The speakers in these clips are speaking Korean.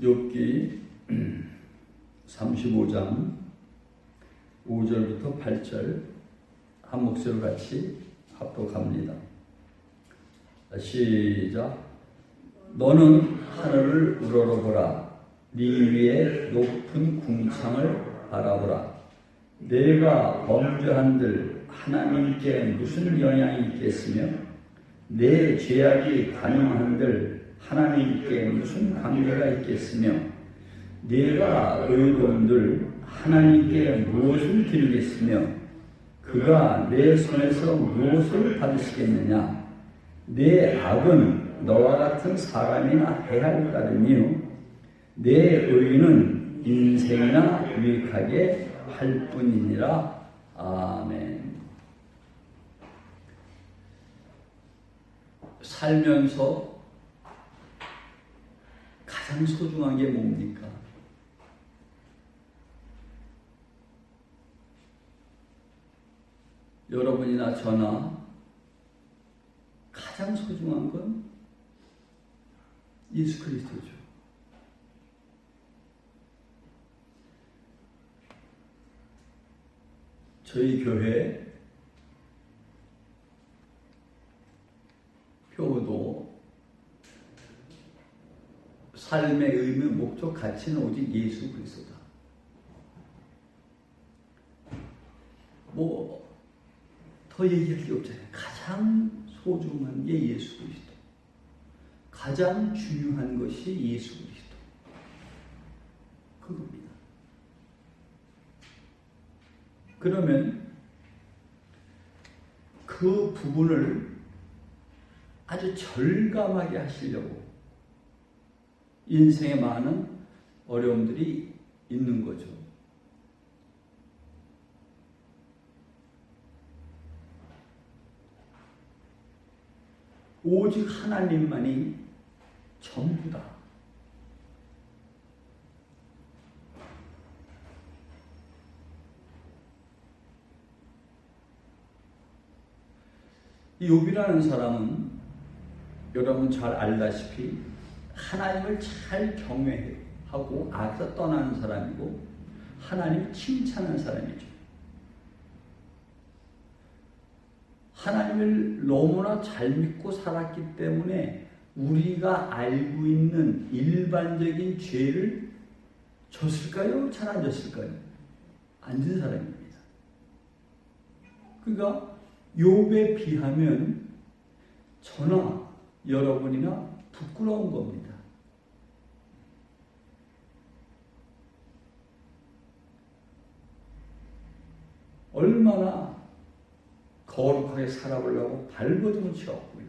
욥기 35장 5절부터 8절 한 목소리로 같이 합독합니다. 시작. 너는 하늘을 우러러보라. 네 위에 높은 궁창을 바라보라. 내가 범죄한들 하나님께 무슨 영향이 있겠으며 내 죄악이 관용한들 하나님께 무슨 관계가 있겠으며 내가 의로운들 하나님께 무엇을 드리겠으며 그가 내 손에서 무엇을 받으시겠느냐. 내 악은 너와 같은 사람이나 해할 따름이요 내 의는 인생이나 유익하게 할 뿐이니라. 아멘. 살면서 가장 소중한 게 뭡니까? 여러분이나 저나 가장 소중한 건 예수 그리스도죠. 저희 교회 표도 삶의 의미, 목적, 가치는 오직 예수 그리스도다. 더 얘기할 게 없잖아요. 가장 소중한 게 예수 그리스도. 가장 중요한 것이 예수 그리스도. 그겁니다. 그러면 그 부분을 아주 절감하게 하시려고 인생에 많은 어려움들이 있는 거죠. 오직 하나님만이 전부다. 이 욥이라는 사람은 여러분 잘 알다시피 하나님을 잘 경외하고 악에서 떠나는 사람이고 하나님을 칭찬하는 사람이죠. 하나님을 너무나 잘 믿고 살았기 때문에 우리가 알고 있는 일반적인 죄를 졌을까요? 잘 안 졌을까요? 안 진 사람입니다. 그러니까 욥에 비하면 저나 여러분이나 부끄러운 겁니다. 얼마나 거룩하게 살아보려고 발버둥을 치웠고요.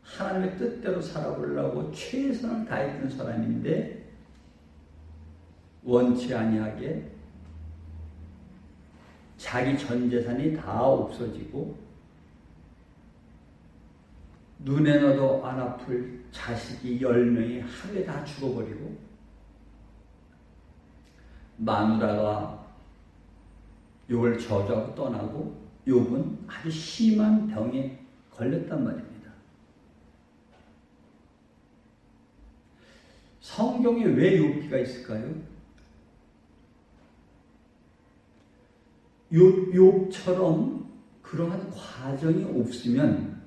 하나님의 뜻대로 살아보려고 최선을 다했던 사람인데 원치 아니하게 자기 전 재산이 다 없어지고 눈에 넣어도 안 아플 자식이 10명이 하루에 다 죽어버리고 마누라가 욥을 저주하고 떠나고 욥은 아주 심한 병에 걸렸단 말입니다. 성경에 왜 욥기가 있을까요? 욥처럼 그러한 과정이 없으면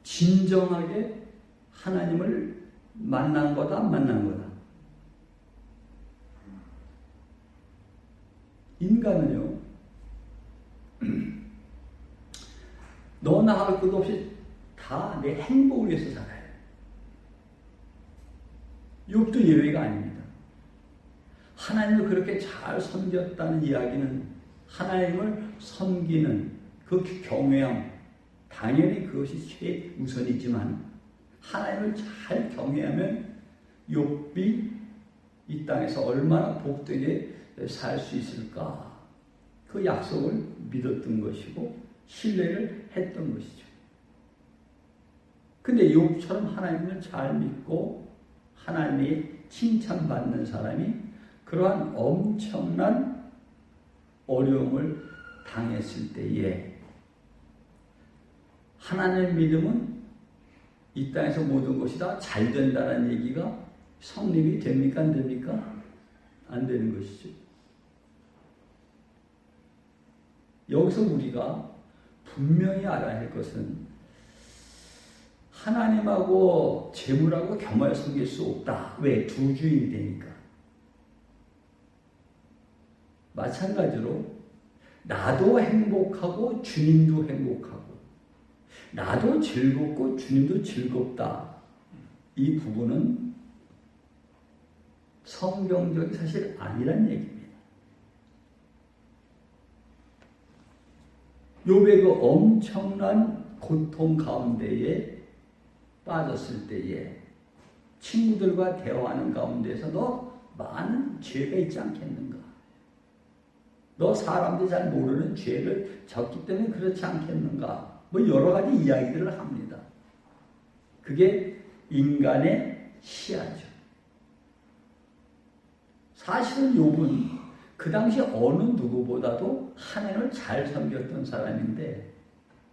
진정하게 하나님을 만난 거다 안 만난 거다. 인간은요 너나 할 것 없이 다 내 행복을 위해서 살아요. 욥도 예외가 아닙니다. 하나님을 그렇게 잘 섬겼다는 이야기는 하나님을 섬기는 그 경외함, 당연히 그것이 최우선이지만 하나님을 잘 경외하면 욥이 이 땅에서 얼마나 복되게 살 수 있을까? 그 약속을 믿었던 것이고 신뢰를 했던 것이죠. 근데 욥처럼 하나님을 잘 믿고 하나님이 칭찬받는 사람이 그러한 엄청난 어려움을 당했을 때에 하나님의 믿음은 이 땅에서 모든 것이 다 잘 된다는 얘기가 성립이 됩니까? 안 됩니까? 안 되는 것이죠. 여기서 우리가 분명히 알아야 할 것은 하나님하고 재물하고 겸하여 섬길 수 없다. 왜? 두 주인이 되니까. 마찬가지로 나도 행복하고 주님도 행복하고 나도 즐겁고 주님도 즐겁다. 이 부분은 성경적이 사실 아니란 얘기입니다. 욥의 그 엄청난 고통 가운데에 빠졌을 때에 친구들과 대화하는 가운데서 너 많은 죄가 있지 않겠는가? 너 사람들이 잘 모르는 죄를 졌기 때문에 그렇지 않겠는가? 뭐 여러 가지 이야기들을 합니다. 그게 인간의 시야죠. 사실은 욥은 그 당시 어느 누구보다도 하나님을 잘 섬겼던 사람인데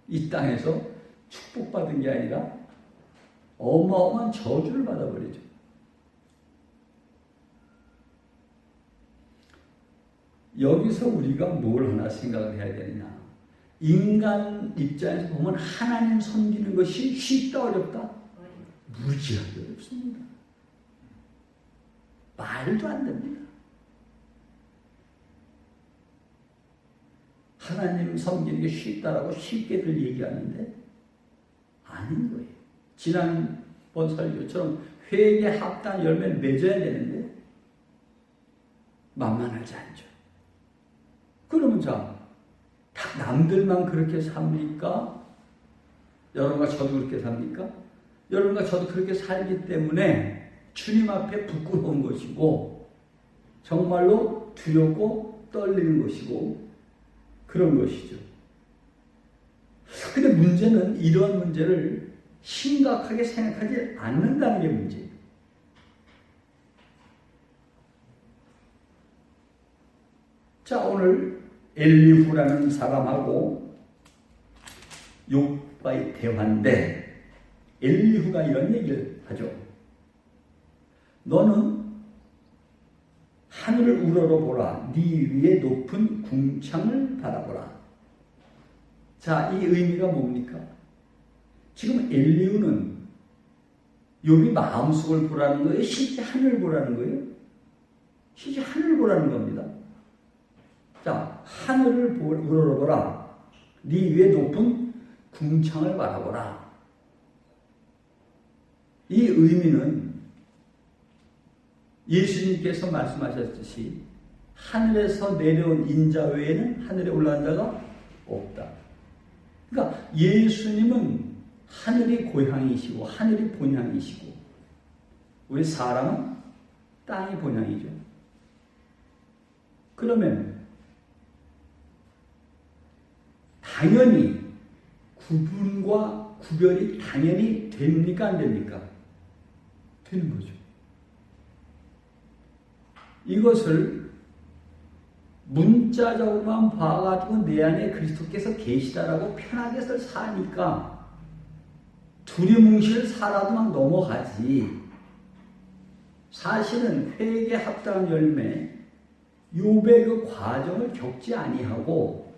이 땅에서 축복받은 게 아니라 어마어마한 저주를 받아버리죠. 여기서 우리가 뭘 하나 생각을 해야 되느냐. 인간 입장에서 보면 하나님 섬기는 것이 쉽다 어렵다? 무지하게 어렵습니다. 말도 안 됩니다. 하나님 섬기는 게 쉽다라고 쉽게들 얘기하는데 아닌 거예요. 지난번 설교처럼 회개 합당 열매를 맺어야 되는데 만만하지 않죠. 그러면 자, 다 남들만 그렇게 삽니까? 여러분과 저도 그렇게 삽니까? 여러분과 저도 그렇게 살기 때문에 주님 앞에 부끄러운 것이고 정말로 두렵고 떨리는 것이고 그런 것이죠. 근데 문제는 이러한 문제를 심각하게 생각하지 않는다는 게 문제예요. 자, 오늘 엘리후라는 사람하고 욥과의 대화인데 엘리후가 이런 얘기를 하죠. 너는 하늘을 우러러보라. 네 위에 높은 궁창을 바라보라. 자, 이 의미가 뭡니까? 지금 엘리후는 욥이 마음속을 보라는 거예요? 실제 하늘을 보라는 거예요? 실제 하늘을 보라는 겁니다. 자, 하늘을 우러러보라. 네 위에 높은 궁창을 바라보라. 이 의미는 예수님께서 말씀하셨듯이 하늘에서 내려온 인자 외에는 하늘에 올라간 자가 없다. 그러니까 예수님은 하늘이 고향이시고 하늘이 본향이시고 우리 사람은 땅이 본향이죠. 그러면 당연히 구분과 구별이 당연히 됩니까? 안 됩니까? 되는 거죠. 이것을 문자적으로만 봐가지고 내 안에 그리스도께서 계시다라고 편하게 사니까 두리뭉실 살아도 막 넘어가지. 사실은 회개 합당한 열매 욥의 그 과정을 겪지 아니하고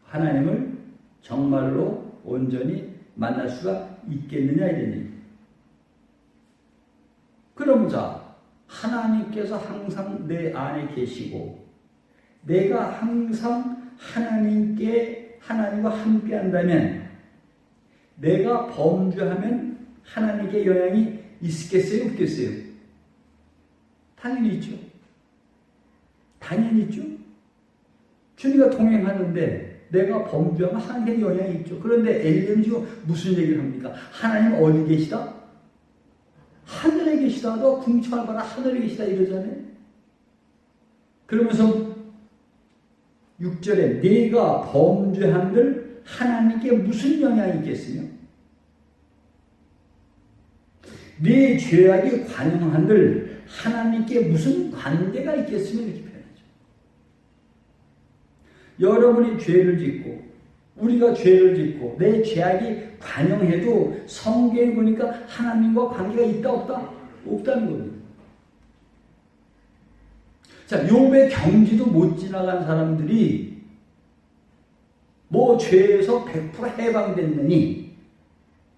하나님을 정말로 온전히 만날 수가 있겠느냐 이런 얘기. 그럼 자, 하나님께서 항상 내 안에 계시고 내가 항상 하나님과 함께 한다면 내가 범죄하면 하나님께 영향이 있겠어요? 없겠어요? 당연히 있죠. 당연히 있죠. 주님과 동행하는데 내가 범죄하면 하나님께 영향이 있죠. 그런데 엘리야는 지금 무슨 얘기를 합니까? 하나님 어디 계시다? 하늘에 계시다. 너 궁창을 봐라. 하늘에 계시다 이러잖아요. 그러면서 6절에 네가 범죄한들 하나님께 무슨 영향이 있겠으며 네 죄악이 관영한들 하나님께 무슨 관계가 있겠으며 이렇게 표현하죠. 여러분이 죄를 짓고 우리가 죄를 짓고 내 죄악이 관영해도 성경에 보니까 하나님과 관계가 있다 없다? 없다는 겁니다. 자, 욥의 경지도 못 지나간 사람들이 뭐 죄에서 100% 해방됐느니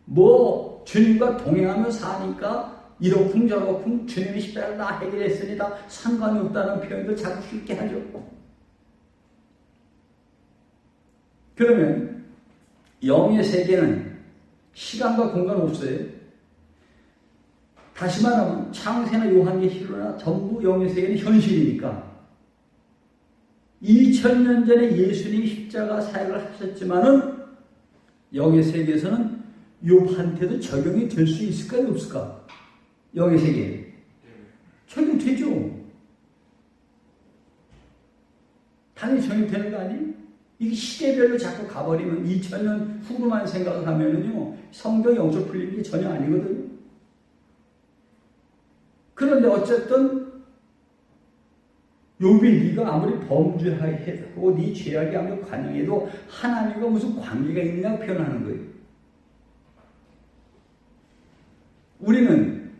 뭐 주님과 동행하며 사니까 이러쿵 저러쿵 주님이 십자가를 다 해결했으니 다 상관이 없다는 표현도 자꾸 쉽게 하죠. 그러면 영의 세계는 시간과 공간 없어요. 다시 말하면 창세나 요한계시록이나 전부 영의 세계는 현실이니까 2000년 전에 예수님이 십자가 사역을 하셨지만은 영의 세계에서는 욥한테도 적용이 될 수 있을까요? 없을까? 영의 세계에 적용되죠. 당연히 적용되는 거 아니에요? 이게 시대별로 자꾸 가버리면 2000년 후로만 생각을 하면은요 성경 영적 풀리는 게 전혀 아니거든요. 그런데 어쨌든 욥이 네가 아무리 범죄하고 네 죄악이 아무리 관영해도 하나님과 무슨 관계가 있느냐 표현하는 거예요. 우리는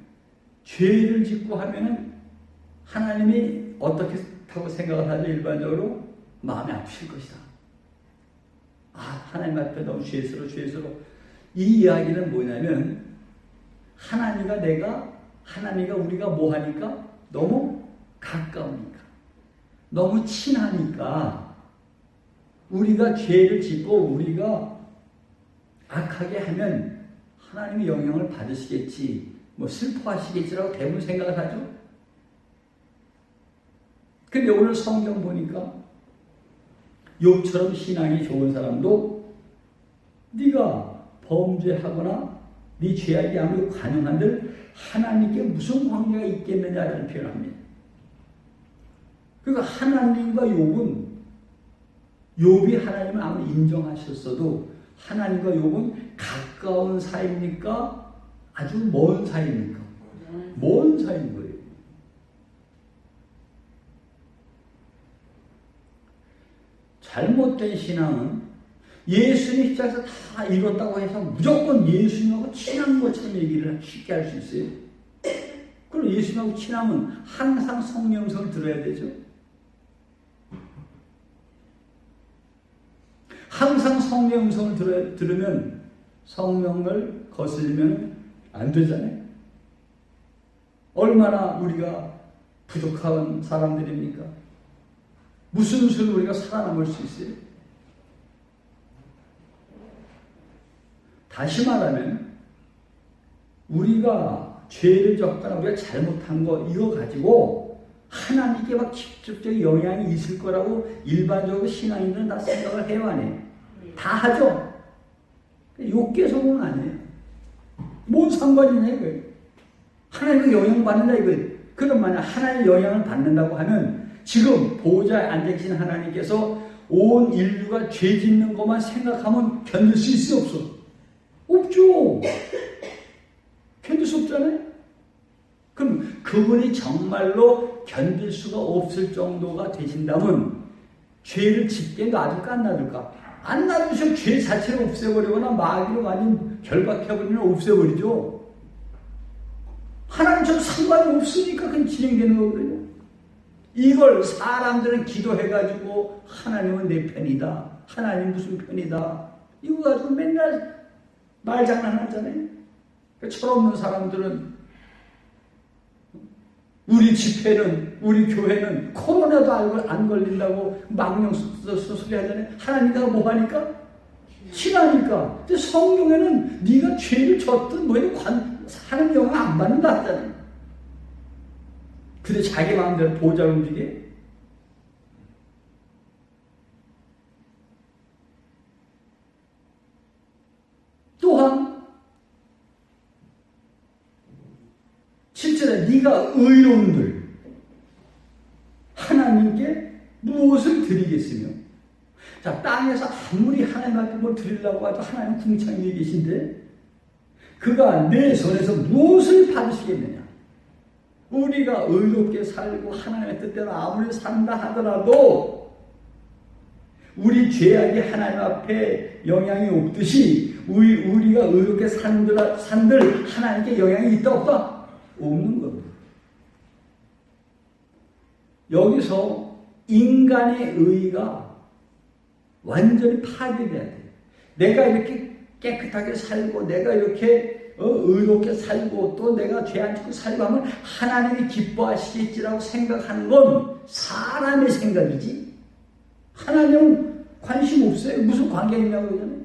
죄를 짓고 하면은 하나님이 어떻게 하고 생각을 하죠? 일반적으로 마음이 아프실 것이다. 아, 하나님 앞에 너무 죄스러워. 이 이야기는 뭐냐면 하나님과 우리가 뭐 하니까? 너무 가까우니까. 너무 친하니까 우리가 죄를 짓고 우리가 악하게 하면 하나님이 영향을 받으시겠지, 뭐 슬퍼하시겠지라고 대부분 생각을 하죠. 근데 오늘 성경 보니까 욥처럼 신앙이 좋은 사람도 네가 범죄하거나 네 죄악이 아무리 관영한들 하나님께 무슨 관계가 있겠느냐라는 표현을 합니다. 그러니까 하나님과 욥이 하나님을 아무리 인정하셨어도 하나님과 욥은 가까운 사이입니까? 아주 먼 사이입니까? 먼 사이인 거예요. 잘못된 신앙은 예수님 십자가에서 다 이뤘다고 해서 무조건 예수님하고 친한 것처럼 얘기를 쉽게 할 수 있어요. 그럼 예수님하고 친하면 항상 성령 음성을 들어야 되죠. 항상 성령 음성을 들으면 성령을 거슬리면 안 되잖아요. 얼마나 우리가 부족한 사람들입니까? 무슨 수로 우리가 살아남을 수 있어요? 다시 말하면 우리가 죄를 졌거나 우리가 잘못한 거 이거 가지고 하나님께 막 직접적인 영향이 있을 거라고 일반적으로 신앙인들은 다 생각을 해요, 안 해요? 다 하죠. 욕계성은 아니에요. 뭔 상관이냐 이거예요. 하나님의 영향을 받는다 이거예요. 그럼 만약 하나님의 영향을 받는다고 하면 지금 보호자에 앉아계신 하나님께서 온 인류가 죄 짓는 것만 생각하면 견딜 수 있어 없어? 없죠. 견딜 수 없잖아요. 그럼 그분이 정말로 견딜 수가 없을 정도가 되신다면 죄를 짓게 놔둘까 안 놔둘까? 안 놔두시면 죄 자체를 없애버리거나 마귀로 완전 결박해버리면 없애버리죠. 하나님처럼 상관이 없으니까 그냥 진행되는 거거든요. 이걸 사람들은 기도해가지고 하나님은 내 편이다. 하나님 무슨 편이다. 이거 가지고 맨날 말장난하잖아요. 철없는 사람들은 우리 집회는 우리 교회는 코로나도 안 걸린다고 망령 소리 하잖아요. 하나님과 뭐 하니까? 친하니까. 근데 성경에는 네가 죄를 졌든 뭐든 하나님 영향 안 받는다 하잖아요. 근데 자기 마음대로 보호자를 움직여? 또한 실제로 네가 의로운들 하나님께 무엇을 드리겠으며, 자, 땅에서 아무리 하나님 앞에 뭘 드리려고 해도 하나님 궁창에 계신데 그가 내 손에서 무엇을 받으시겠느냐? 우리가 의롭게 살고 하나님의 뜻대로 아무리 산다 하더라도 우리 죄악이 하나님 앞에 영향이 없듯이 우리가 의롭게 산들 하나님께 영향이 있다 없다? 없는 겁니다. 여기서 인간의 의가 완전히 파괴돼야 돼요. 내가 이렇게 깨끗하게 살고 내가 이렇게 의롭게 살고 또 내가 죄 안 짓고 살고 하면 하나님이 기뻐하시겠지라고 생각하는 건 사람의 생각이지 하나님은 관심 없어요. 무슨 관계 있냐고 그러잖아요.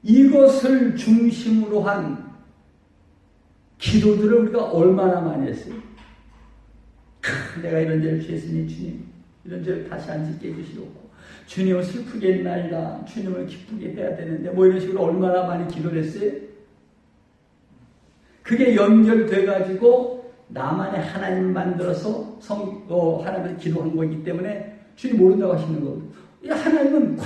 이것을 중심으로 한 기도들을 우리가 얼마나 많이 했어요. 내가 이런 죄를 취했으니 주님 이런 죄를 다시 안 짓게 해주시옵고 주님을 슬프게 했나이다. 주님을 기쁘게 해야 되는데 뭐 이런 식으로 얼마나 많이 기도를 했어요. 그게 연결돼 가지고 나만의 하나님을 만들어서 하나님을 기도한 거기 때문에 주님 모른다고 하시는 거거든요. 하나님은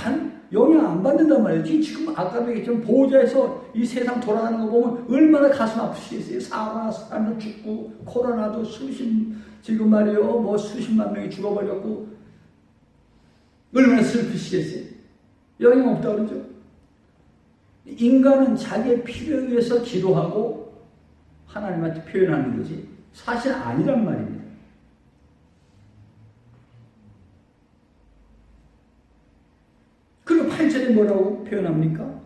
영향 안 받는단 말이에요. 지금 아까도 얘기했지만 보호자에서 이 세상 돌아가는 거 보면 얼마나 가슴 아프시겠어요. 사람도 죽고 코로나도 지금 말이요 뭐 수십만 명이 죽어버렸고 얼마나 슬프시겠어요. 영향 없다고 그러죠. 인간은 자기의 필요에 의해서 기도하고 하나님한테 표현하는 거지 사실 아니란 말입니다. 그리고 8절에 뭐라고 표현합니까?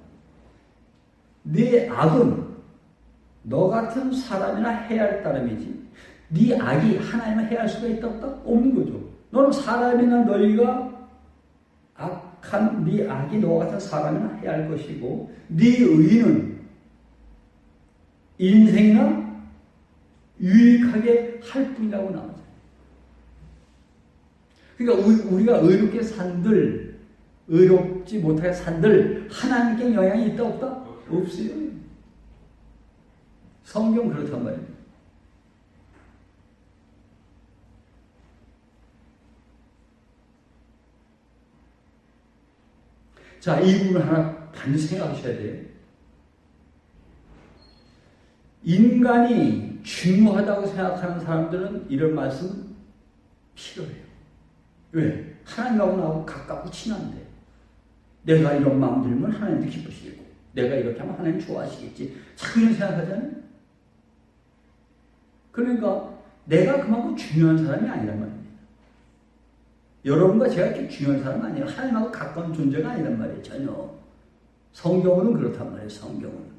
네 악은 너 같은 사람이나 해할 따름이지 네 악이 하나님을 해할 수가 있다 없다? 없는 거죠. 너는 사람이나 너희가 악한 네 악이 너 같은 사람이나 해할 것이고 네 의는 인생이나 유익하게 할 뿐이라고 나오죠. 그러니까 우리가 의롭게 산들 의롭지 못하게 산들 하나님께 영향이 있다 없다? 없어요. 성경 그렇단 말이에요. 자, 이 부분을 하나 반드시 생각하셔야 돼요. 인간이 중요하다고 생각하는 사람들은 이런 말씀 필요해요. 왜? 하나님하고 나하고 가깝고 친한데 내가 이런 마음 들면 하나님도 기쁘시겠고 내가 이렇게 하면 하나님 좋아하시겠지. 자꾸 이런 생각하잖아요. 그러니까 내가 그만큼 중요한 사람이 아니란 말입니다. 여러분과 제가 이렇게 중요한 사람은 아니에요. 하나님하고 가까운 존재가 아니란 말이에요. 전혀. 성경은 그렇단 말이에요. 성경은.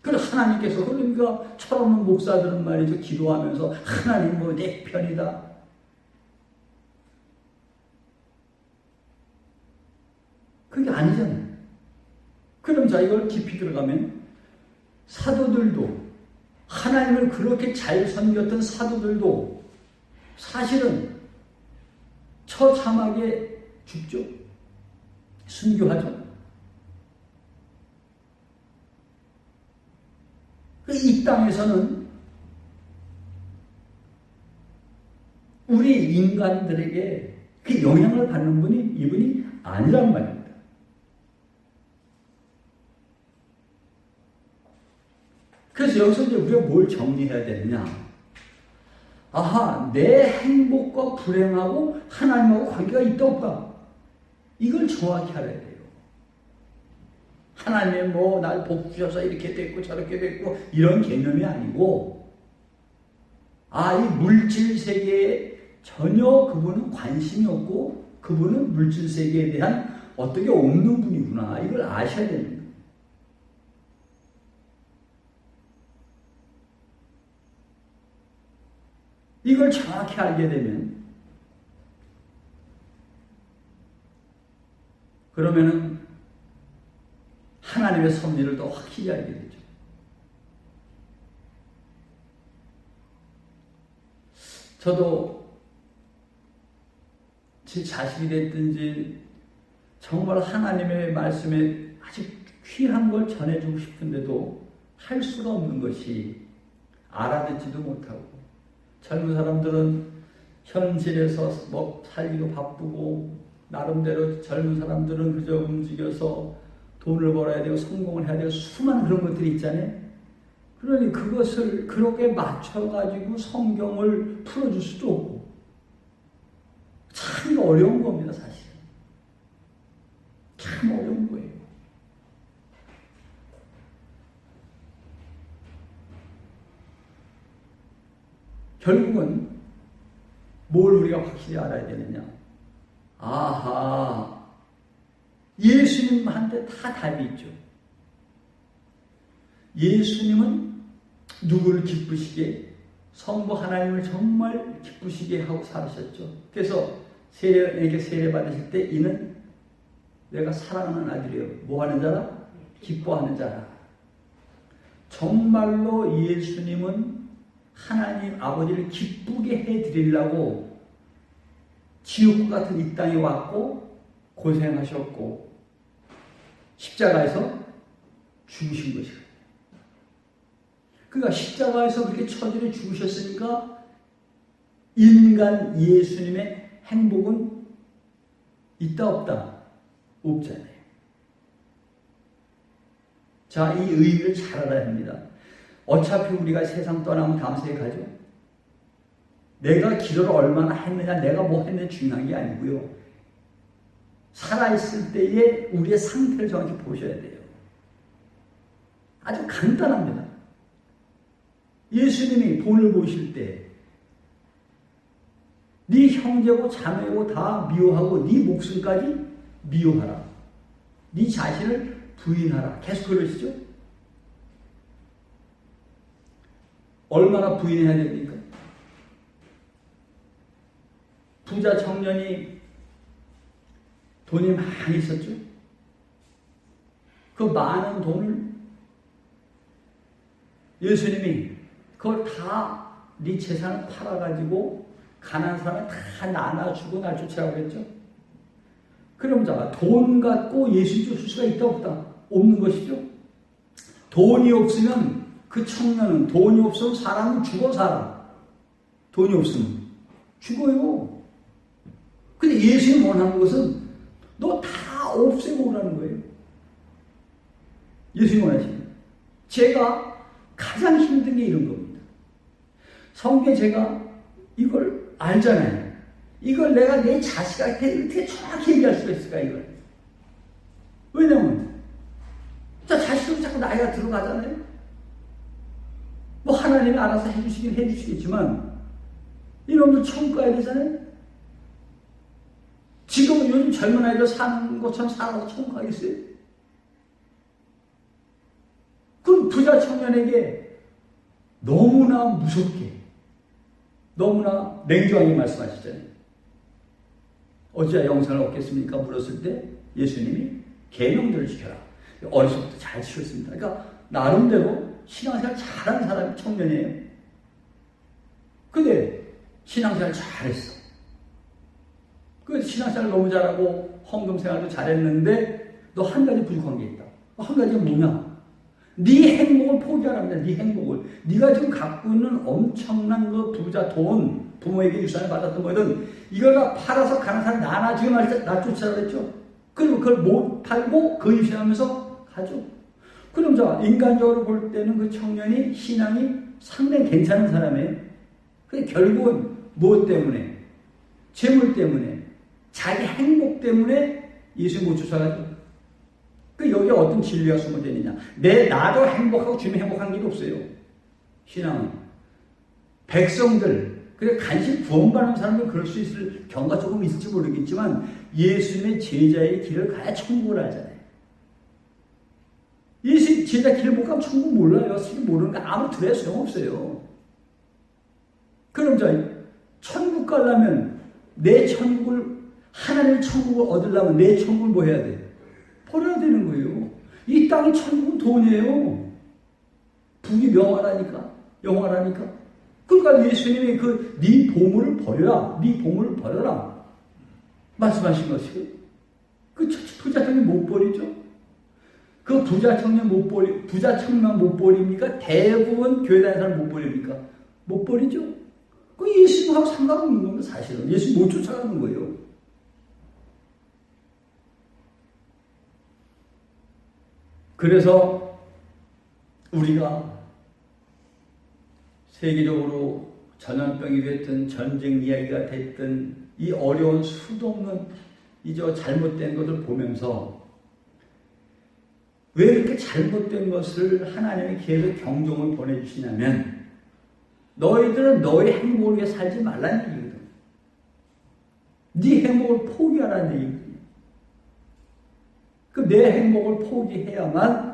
그래서 하나님께서 그러니까 철없는 목사들은 말이죠. 기도하면서 하나님 뭐 내 편이다. 그게 아니잖아요. 그럼 자 이걸 깊이 들어가면 사도들도 하나님을 그렇게 잘 섬겼던 사도들도 사실은 처참하게 죽죠. 순교하죠. 이 땅에서는 우리 인간들에게 그 영향을 받는 분이 이분이 아니란 말입니다. 그래서 여기서 이제 우리가 뭘 정리해야 되느냐? 아하, 내 행복과 불행하고 하나님하고 관계가 있다 없다. 이걸 정확히 알아야 돼요. 하나님이 뭐 날 복 주셔서 이렇게 됐고 저렇게 됐고 이런 개념이 아니고 이 물질 세계에 전혀 그분은 관심이 없고 그분은 물질 세계에 대한 어떻게 없는 분이구나. 이걸 아셔야 됩니다. 이걸 정확히 알게 되면 그러면은 하나님의 섭리를 더 확실히 알게 되죠. 저도 제 자식이 됐든지 정말 하나님의 말씀에 아주 귀한 걸 전해주고 싶은데도 할 수가 없는 것이 알아듣지도 못하고 젊은 사람들은 현실에서 뭐 살기도 바쁘고 나름대로 젊은 사람들은 그저 움직여서 돈을 벌어야 되고 성공을 해야 되고 수많은 그런 것들이 있잖아요. 그러니 그것을 그렇게 맞춰가지고 성경을 풀어줄 수도 없고 참 어려운 겁니다. 사실 참 참 어려운 거예요. 결국은 뭘 우리가 확실히 알아야 되느냐? 아하, 예수님한테 다 답이 있죠. 예수님은 누구를 기쁘시게, 성부 하나님을 정말 기쁘시게 하고 살으셨죠. 그래서 내게 세례 받으실 때 이는 내가 사랑하는 아들이요. 뭐 하는 자라? 기뻐하는 자라. 정말로 예수님은 하나님 아버지를 기쁘게 해드리려고 지옥과 같은 이 땅에 왔고 고생하셨고 십자가에서 죽으신 것이에요. 그러니까 십자가에서 그렇게 처절히 죽으셨으니까 인간 예수님의 행복은 있다 없다? 없잖아요. 자, 이 의미를 잘 알아야 합니다. 어차피 우리가 세상 떠나면 다음 세에 가죠. 내가 기도를 얼마나 했느냐, 내가 뭐 했느냐 중요한 게 아니고요. 살아있을 때의 우리의 상태를 정확히 보셔야 돼요. 아주 간단합니다. 예수님이 본을 보실 때 네 형제고 자매고 다 미워하고 네 목숨까지 미워하라. 네 자신을 부인하라. 계속 그러시죠? 얼마나 부인해야 됩니까? 부자 청년이 돈이 많이 있었죠? 그 많은 돈을 예수님이 그걸 다 네 재산을 팔아가지고 가난한 사람을 다 나눠주고 날 쫓아가고 했죠? 그럼 자, 돈 갖고 예수 쫓을 수가 있다 없다? 없는 것이죠? 돈이 없으면 그 청년은 돈이 없으면 사람은 죽어 살아. 돈이 없으면 죽어요. 근데 예수님이 원하는 것은 너 다 없애고 오라는 거예요. 예수님이 원하시는. 제가 가장 힘든 게 이런 겁니다. 성경에 제가 이걸 알잖아요. 이걸 내가 내 자식한테 어떻게 정확히 얘기할 수가 있을까, 이걸. 왜냐면, 자, 자식도 자꾸 나이가 들어가잖아요. 뭐 하나님이 알아서 해주시긴 해주시겠지만, 이놈들 천국 가야 되잖아요. 지금은 요즘 젊은 아이들 사는 것처럼 살아서 천국 가겠어요? 그럼 부자 청년에게 너무나 무섭게, 너무나 냉정하게 말씀하시잖아요. 어찌하여 영생을 얻겠습니까? 물었을 때 예수님이 계명들을 지켜라. 어렸을 때부터 잘 지켰습니다. 그러니까 나름대로 신앙생활 잘한 사람이 청년이에요. 근데 신앙생활 잘했어. 그 신앙생활 너무 잘하고 헌금생활도 잘했는데 너 한 가지 부족한 게 있다. 한 가지가 뭐냐? 네 행복을 포기하랍니다. 네 행복을. 네가 지금 갖고 있는 엄청난 그 부자 돈, 부모에게 유산을 받았던 거든 이걸 다 팔아서 가는 사람 나눠주게 놔쫓으라고 그랬죠. 그리고 그걸 못 팔고 그 유산하면서 가죠. 그럼 자, 인간적으로 볼 때는 그 청년이 신앙이 상당히 괜찮은 사람이에요. 근데 결국은 무엇 때문에? 재물 때문에, 자기 행복 때문에 예수 못 쫓아가죠. 그 여기에 어떤 진리가 숨어져 있느냐? 나도 행복하고 주님이 행복한 게 없어요. 신앙은 백성들, 그래 간신히 구원받는 사람들 그럴 수 있을 경우가 조금 있을지 모르겠지만 예수님의 제자의 길을 가야 천국을 알잖아요. 예수 제자 길을 못 가면 천국 몰라요. 사실 모르는 거 아무 들어야 소용없어요. 그럼 자, 천국 가려면 내 천국을, 하나님의 천국을 얻으려면 내 천국을 뭐 해야 돼? 버려야 되는 거예요. 이 땅의 천국은 돈이에요. 북이 명화라니까. 영화라니까. 그러니까 예수님이 네 보물을 버려라. 네 보물을 버려라. 말씀하신 것이고. 그 부자 청년 못 버리죠? 그 부자 청년 부자 청년 못 버립니까? 대부분 교회 다니는 사람 못 버립니까? 못 버리죠? 그 예수님하고 상관없는 겁니다, 사실은. 예수 못 쫓아가는 거예요. 그래서 우리가 세계적으로 전염병이 됐든 전쟁 이야기가 됐든 이 어려운 수도 없는 이 잘못된 것을 보면서 왜 이렇게 잘못된 것을 하나님이 계속 경종을 보내주시냐면 너희들은 너희 행복을 위해 살지 말라는 얘기거든. 네 행복을 포기하라는 얘기거든. 그 내 행복을 포기해야만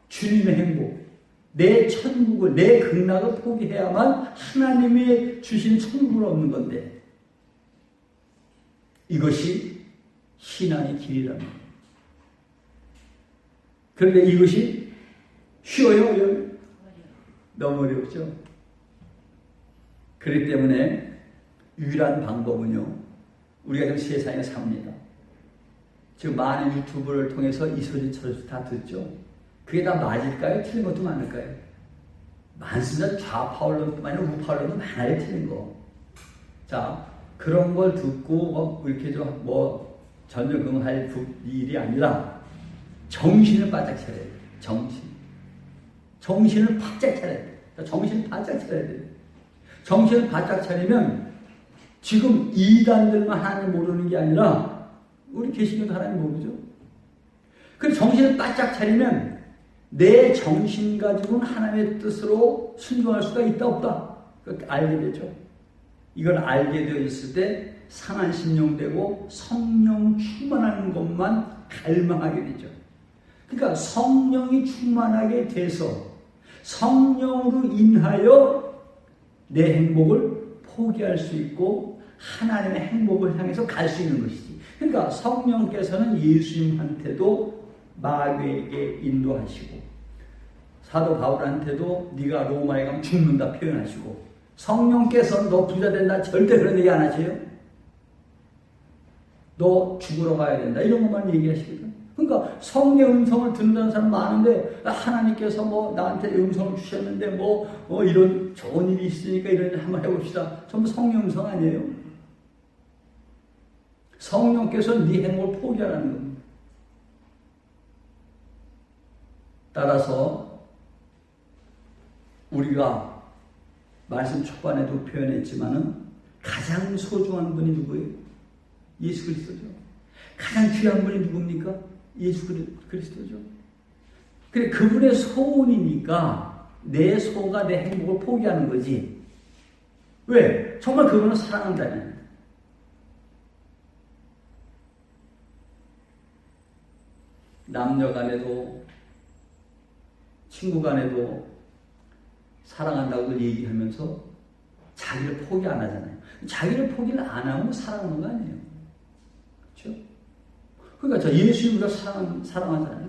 주님의 행복, 내 천국을, 내 극락을 포기해야만 하나님이 주신 천국을 얻는 건데 이것이 신앙의 길이랍니다. 그런데 이것이 쉬워요? 어려워요? 너무 어렵죠? 그렇기 때문에 유일한 방법은요, 우리가 지금 세상에 삽니다. 지금 많은 유튜브를 통해서 이 소리 저리 다 듣죠? 그게 다 맞을까요? 틀린 것도 많을까요? 많습니다. 좌파 언론뿐만 아니라 우파 언론도 많아요, 틀린 거. 자, 그런 걸 듣고 이렇게 좀 전전긍긍할 일이 아니라 정신을 바짝 차려야 돼요. 정신을 바짝 차려야 돼요. 정신을 바짝 차려야 돼요. 정신을 바짝 차리면 지금 이단들만 하나님 모르는 게 아니라 우리 개신교도 하나님 모르죠. 그래서 정신을 바짝 차리면 내 정신 가지고는 하나님의 뜻으로 순종할 수가 있다 없다 그렇게 알게 되죠. 이걸 알게 되어 있을 때 상한 심령되고 성령 충만하는 것만 갈망하게 되죠. 그러니까 성령이 충만하게 돼서 성령으로 인하여 내 행복을 포기할 수 있고 하나님의 행복을 향해서 갈 수 있는 것이지. 그러니까 성령께서는 예수님한테도 마귀에게 인도하시고 사도 바울한테도 네가 로마에 가면 죽는다 표현하시고 성령께서는 너 부자 된다 절대 그런 얘기 안 하세요. 너 죽으러 가야 된다 이런 것만 얘기하시거든. 그러니까 성령의 음성을 듣는 사람 많은데 하나님께서 나한테 음성을 주셨는데 이런 좋은 일이 있으니까 이런 일 한번 해봅시다. 전부 성령 음성 아니에요. 성령께서는 네 행복을 포기하라는 겁니다. 따라서 우리가 말씀 초반에도 표현했지만은 가장 소중한 분이 누구예요? 예수 그리스도죠. 가장 귀한 분이 누굽니까? 예수 그리스도죠. 그래 그분의 소원이니까 내 소가 내 행복을 포기하는 거지. 왜? 정말 그분은 사랑한다는. 남녀 간에도 친구 간에도 사랑한다고 얘기하면서 자기를 포기 안 하잖아요. 자기를 포기를 안 하면 사랑하는 거 아니에요. 그렇죠? 그러니까 예수님을 사랑하잖아요.